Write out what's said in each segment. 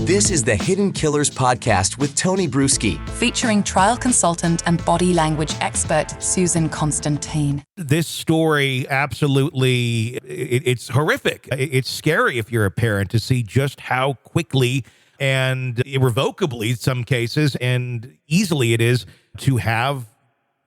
This is the Hidden Killers podcast with Tony Brueski, featuring trial consultant and body language expert Susan Constantine. This story, absolutely, it's horrific. It's scary if you're a parent to see just how quickly and irrevocably, in some cases, and easily it is to have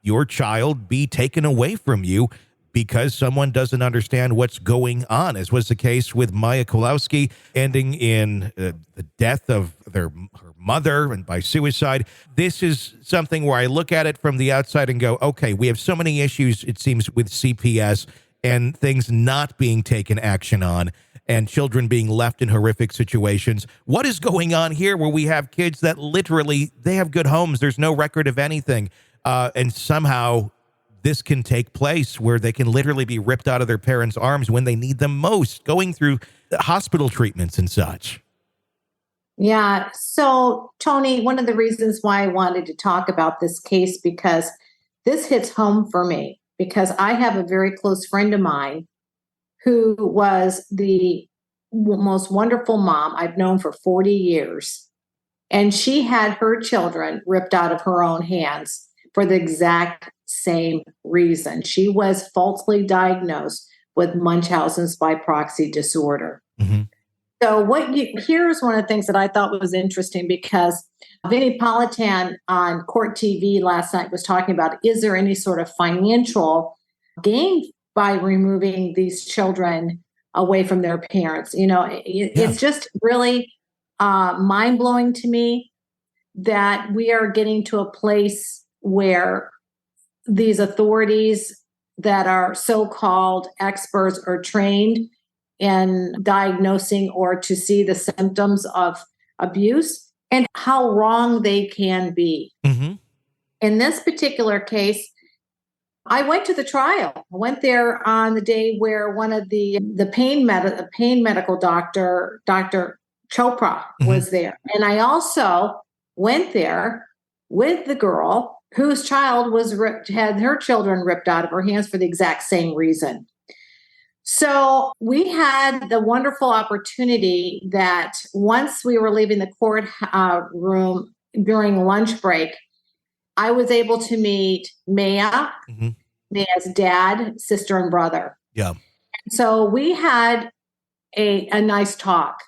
your child be taken away from you because someone doesn't understand what's going on, as was the case with Maya Kowalski, ending in the death of her mother and by suicide. This is something where I look at it from the outside and go, okay, we have so many issues, it seems, with CPS and things not being taken action on and children being left in horrific situations. What is going on here where we have kids that literally, they have good homes, there's no record of anything, and somehow this can take place where they can literally be ripped out of their parents' arms when they need them most, going through hospital treatments and such. Yeah. So, Tony, one of the reasons why I wanted to talk about this case, because this hits home for me, because I have a very close friend of mine who was the most wonderful mom I've known for 40 years. And she had her children ripped out of her own hands for the exact same reason. She was falsely diagnosed with Munchausen's by proxy disorder. Mm-hmm. So here's one of the things that I thought was interesting, because Vinnie Politan on Carte TV last night was talking about, is there any sort of financial gain by removing these children away from their parents? You know, it's just really mind-blowing to me that we are getting to a place where these authorities that are so-called experts are trained in diagnosing or to see the symptoms of abuse and how wrong they can be. Mm-hmm. In this particular case, I went to the trial. I went there on the day where one of the pain medical doctor, Dr. Chopra, was there. And I also went there with the girl whose child had her children ripped out of her hands for the exact same reason. So we had the wonderful opportunity that once we were leaving the court room during lunch break, I was able to meet Maya, Maya's dad, sister, and brother. Yeah. So we had a nice talk,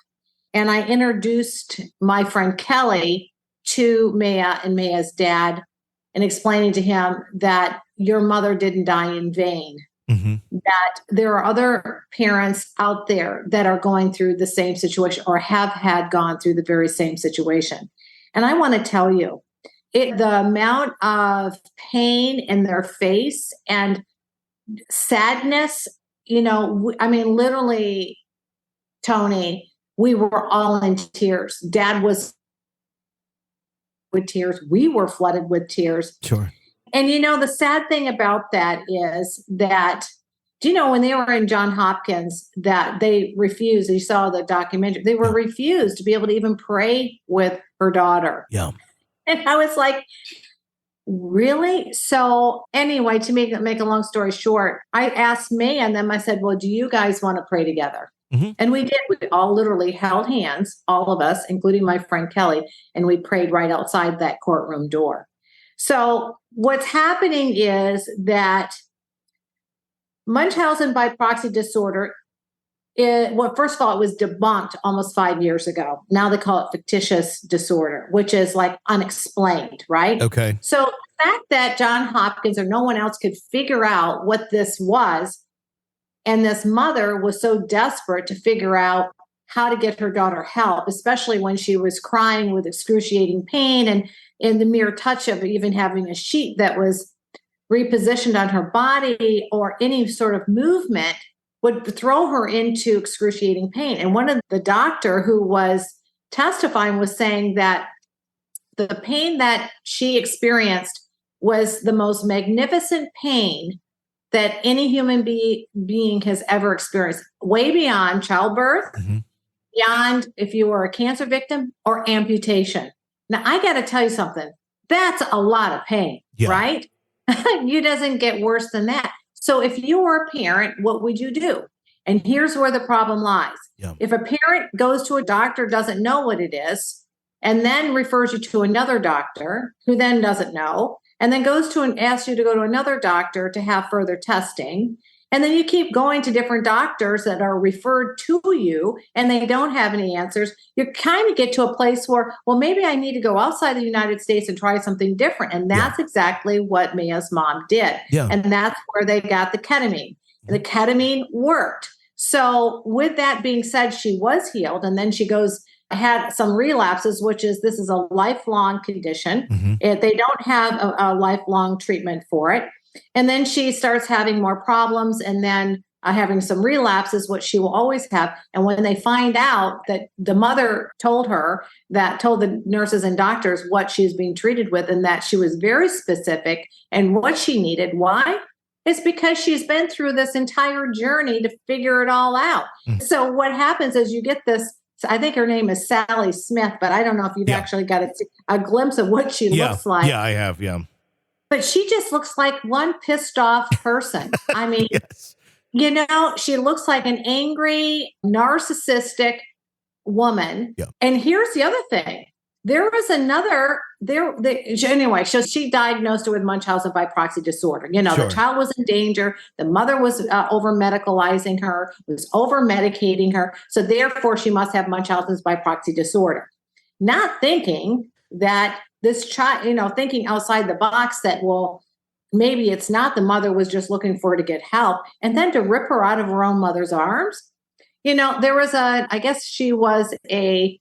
and I introduced my friend Kelly to Maya and Maya's dad, and explaining to him that your mother didn't die in vain, that there are other parents out there that are going through the same situation or have gone through the very same situation. And I want to tell you, the amount of pain in their face and sadness, you know, I mean, literally, Tony, we were all in tears. Dad was with tears. We were flooded with tears. Sure. And, you know, the sad thing about that is that, you know, when they were in Johns Hopkins, that they refused, you saw the documentary, they were refused to be able to even pray with her daughter. Yeah. And I was like, really? So anyway, to make a long story short, I asked May and them, I said, well, do you guys want to pray together? Mm-hmm. And we did. We all literally held hands, all of us, including my friend Kelly, and we prayed right outside that courtroom door. So what's happening is that Munchausen by proxy disorder, first of all, it was debunked almost 5 years ago. Now they call it fictitious disorder, which is like unexplained, right? Okay. So the fact that Johns Hopkins or no one else could figure out what this was, and this mother was so desperate to figure out how to get her daughter help, especially when she was crying with excruciating pain, and in the mere touch of even having a sheet that was repositioned on her body or any sort of movement would throw her into excruciating pain. And one of the doctor who was testifying was saying that the pain that she experienced was the most magnificent pain that any human being has ever experienced, way beyond childbirth, beyond if you were a cancer victim or amputation. Now, I got to tell you something. That's a lot of pain, right? You doesn't get worse than that. So if you were a parent, what would you do? And here's where the problem lies. Yeah. If a parent goes to a doctor, doesn't know what it is, and then refers you to another doctor who then doesn't know, and then goes to and asks you to go to another doctor to have further testing. And then you keep going to different doctors that are referred to you and they don't have any answers. You kind of get to a place where, well, maybe I need to go outside the United States and try something different. And that's exactly what Mia's mom did. Yeah. And that's where they got the ketamine. And the ketamine worked. So with that being said, she was healed. And then she had some relapses, this is a lifelong condition. They don't have a lifelong treatment for it. And then she starts having more problems and then having some relapses, what she will always have. And when they find out that the mother told the nurses and doctors what she's being treated with and that she was very specific and what she needed, why? It's because she's been through this entire journey to figure it all out. So what happens is you get this, I think her name is Sally Smith, but I don't know if you've actually got a glimpse of what she looks like. Yeah, I have, yeah. But she just looks like one pissed off person. I mean, Yes. She looks like an angry, narcissistic woman. Yeah. And here's the other thing. There was anyway, so she diagnosed her with Munchausen by proxy disorder. Sure. The child was in danger. The mother was over-medicalizing her, was over-medicating her. So therefore, she must have Munchausen's by proxy disorder. Not thinking that this child, thinking outside the box that, well, maybe it's not the mother was just looking for her to get help. And then to rip her out of her own mother's arms. There was I guess she was a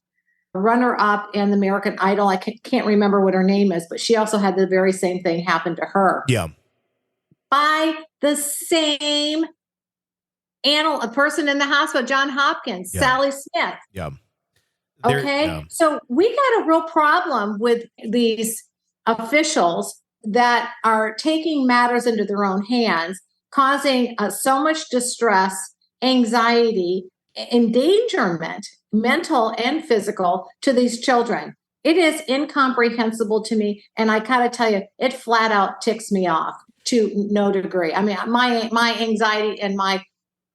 runner-up in the American Idol. I can't remember what her name is, but she also had the very same thing happen to her. Yeah. By the same a person in the hospital, John Hopkins, Sally Smith. Yeah. Okay. So we got a real problem with these officials that are taking matters into their own hands, causing so much distress, anxiety, endangerment, mental and physical, to these children. It is incomprehensible to me. And I gotta tell you, it flat out ticks me off to no degree. I mean, my anxiety and my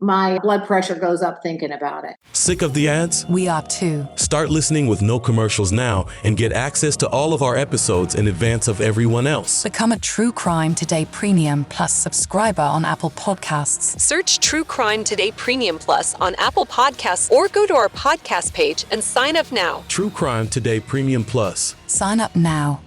blood pressure goes up thinking about it. Sick of the ads? We are too. Start listening with no commercials now and get access to all of our episodes in advance of everyone else. Become a True Crime Today Premium Plus subscriber on Apple Podcasts. Search True Crime Today Premium Plus on Apple Podcasts or go to our podcast page and sign up now. True Crime Today Premium Plus. Sign up now.